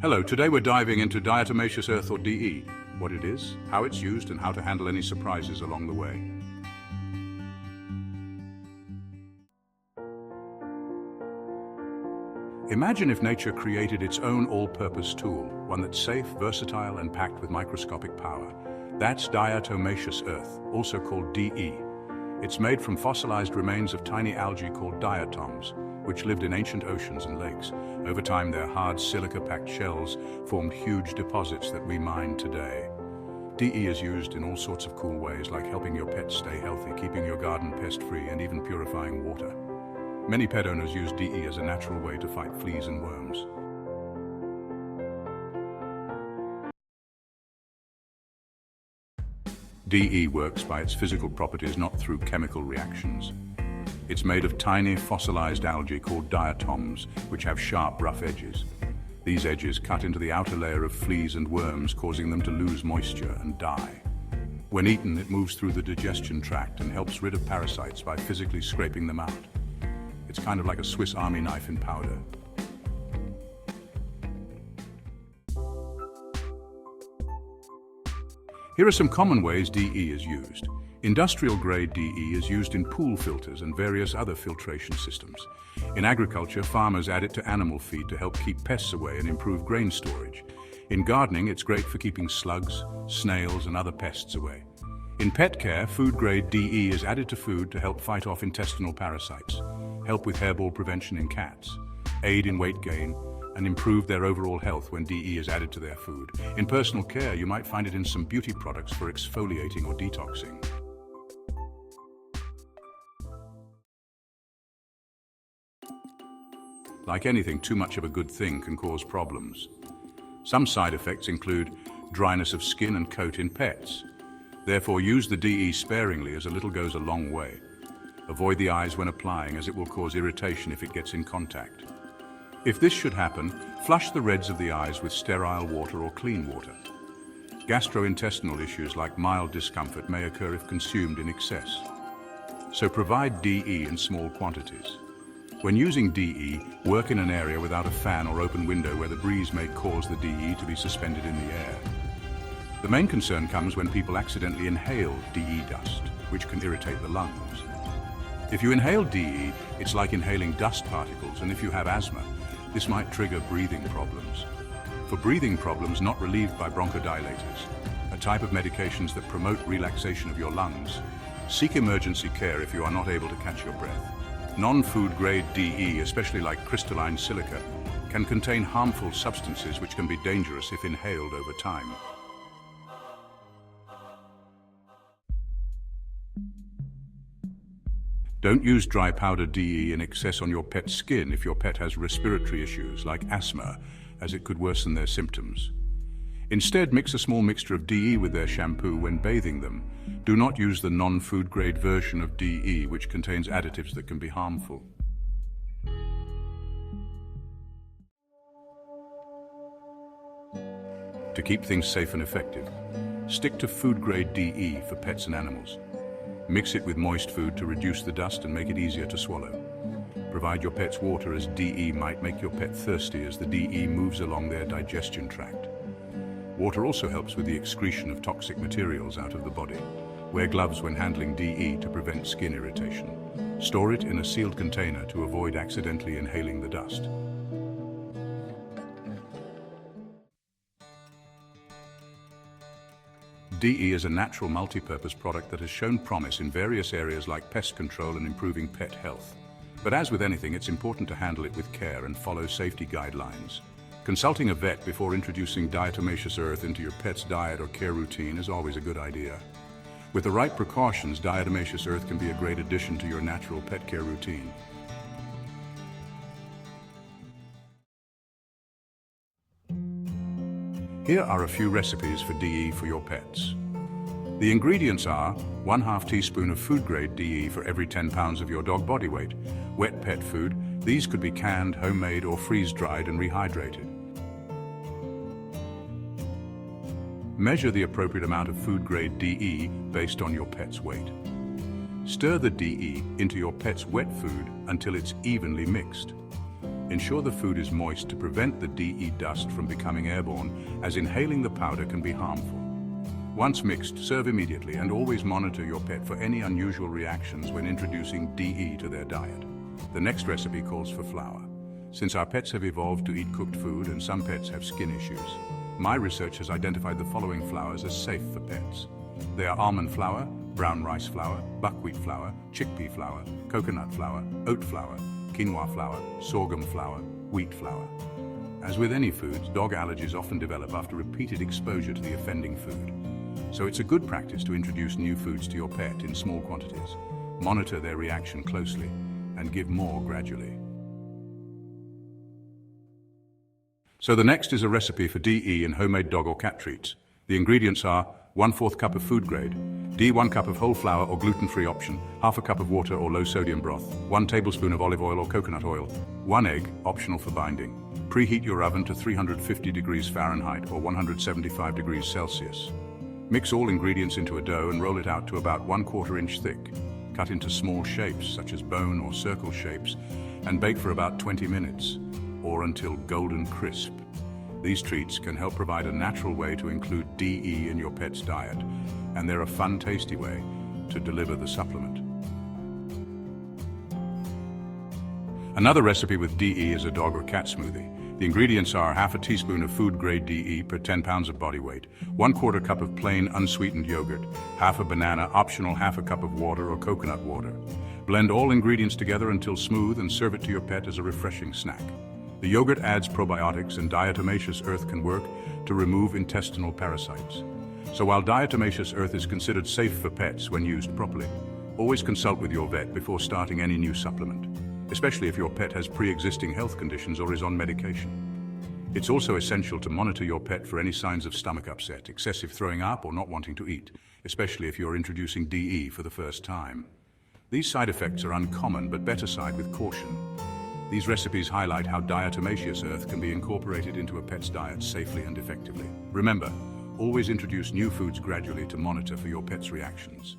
Hello, today we're diving into diatomaceous earth or DE, what it is, how it's used, and how to handle any surprises along the way. Imagine if nature created its own all-purpose tool, one that's safe, versatile, and packed with microscopic power. That's diatomaceous earth, also called DE. It's made from fossilized remains of tiny algae called diatoms, which lived in ancient oceans and lakes. Over time, their hard silica-packed shells formed huge deposits that we mine today. DE is used in all sorts of cool ways, like helping your pets stay healthy, keeping your garden pest-free, and even purifying water. Many pet owners use DE as a natural way to fight fleas and worms. DE works by its physical properties, not through chemical reactions. It's made of tiny fossilized algae called diatoms, which have sharp, rough edges. These edges cut into the outer layer of fleas and worms, causing them to lose moisture and die. When eaten, it moves through the digestion tract and helps rid of parasites by physically scraping them out. It's kind of like a Swiss Army knife in powder. Here are some common ways DE is used. Industrial-grade DE is used in pool filters and various other filtration systems. In agriculture, farmers add it to animal feed to help keep pests away and improve grain storage. In gardening, it's great for keeping slugs, snails, and other pests away. In pet care, food-grade DE is added to food to help fight off intestinal parasites, help with hairball prevention in cats, aid in weight gain, and improve their overall health when DE is added to their food. In personal care, you might find it in some beauty products for exfoliating or detoxing. Like anything, too much of a good thing can cause problems. Some side effects include dryness of skin and coat in pets. Therefore, use the DE sparingly, as a little goes a long way. Avoid the eyes when applying, as it will cause irritation if it gets in contact. If this should happen, flush the reds of the eyes with sterile water or clean water. Gastrointestinal issues like mild discomfort may occur if consumed in excess. So provide DE in small quantities. When using DE, work in an area without a fan or open window where the breeze may cause the DE to be suspended in the air. The main concern comes when people accidentally inhale DE dust, which can irritate the lungs. If you inhale DE, it's like inhaling dust particles, and if you have asthma, this might trigger breathing problems. For breathing problems not relieved by bronchodilators, a type of medications that promote relaxation of your lungs, seek emergency care if you are not able to catch your breath. Non-food grade DE, especially like crystalline silica, can contain harmful substances which can be dangerous if inhaled over time. Don't use dry powder DE in excess on your pet's skin if your pet has respiratory issues like asthma, as it could worsen their symptoms. Instead, mix a small mixture of DE with their shampoo when bathing them. Do not use the non-food grade version of DE, which contains additives that can be harmful. To keep things safe and effective, stick to food-grade DE for pets and animals. Mix it with moist food to reduce the dust and make it easier to swallow. Provide your pets water, as DE might make your pet thirsty as the DE moves along their digestion tract. Water also helps with the excretion of toxic materials out of the body. Wear gloves when handling DE to prevent skin irritation. Store it in a sealed container to avoid accidentally inhaling the dust. DE is a natural multi-purpose product that has shown promise in various areas like pest control and improving pet health. But as with anything, it's important to handle it with care and follow safety guidelines. Consulting a vet before introducing diatomaceous earth into your pet's diet or care routine is always a good idea. With the right precautions, diatomaceous earth can be a great addition to your natural pet care routine. Here are a few recipes for DE for your pets. The ingredients are 1/2 teaspoon of food-grade DE for every 10 pounds of your dog body weight. Wet pet food, these could be canned, homemade, or freeze-dried and rehydrated. Measure the appropriate amount of food-grade DE based on your pet's weight. Stir the DE into your pet's wet food until it's evenly mixed. Ensure the food is moist to prevent the DE dust from becoming airborne, as inhaling the powder can be harmful. Once mixed, serve immediately and always monitor your pet for any unusual reactions when introducing DE to their diet. The next recipe calls for flour. Since our pets have evolved to eat cooked food and some pets have skin issues, my research has identified the following flours as safe for pets. They are almond flour, brown rice flour, buckwheat flour, chickpea flour, coconut flour, oat flour, quinoa flour, sorghum flour, wheat flour. As with any foods, dog allergies often develop after repeated exposure to the offending food. So it's a good practice to introduce new foods to your pet in small quantities. Monitor their reaction closely and give more gradually. So the next is a recipe for DE in homemade dog or cat treats. The ingredients are 1/4 cup of food grade, D 1 cup of whole flour or gluten-free option, half a cup of water or low sodium broth, 1 tablespoon of olive oil or coconut oil, 1 egg, optional for binding. Preheat your oven to 350 degrees Fahrenheit or 175 degrees Celsius. Mix all ingredients into a dough and roll it out to about 1/4 inch thick. Cut into small shapes such as bone or circle shapes and bake for about 20 minutes or until golden crisp. These treats can help provide a natural way to include DE in your pet's diet, and they're a fun, tasty way to deliver the supplement. Another recipe with DE is a dog or cat smoothie. The ingredients are half a teaspoon of food-grade DE per 10 pounds of body weight, 1/4 cup of plain unsweetened yogurt, half a banana, optional half a cup of water or coconut water. Blend all ingredients together until smooth and serve it to your pet as a refreshing snack. The yogurt adds probiotics, and diatomaceous earth can work to remove intestinal parasites. So while diatomaceous earth is considered safe for pets when used properly, always consult with your vet before starting any new supplement, especially if your pet has pre-existing health conditions or is on medication. It's also essential to monitor your pet for any signs of stomach upset, excessive throwing up, or not wanting to eat, especially if you're introducing DE for the first time. These side effects are uncommon, but better side with caution. These recipes highlight how diatomaceous earth can be incorporated into a pet's diet safely and effectively. Remember, always introduce new foods gradually to monitor for your pet's reactions.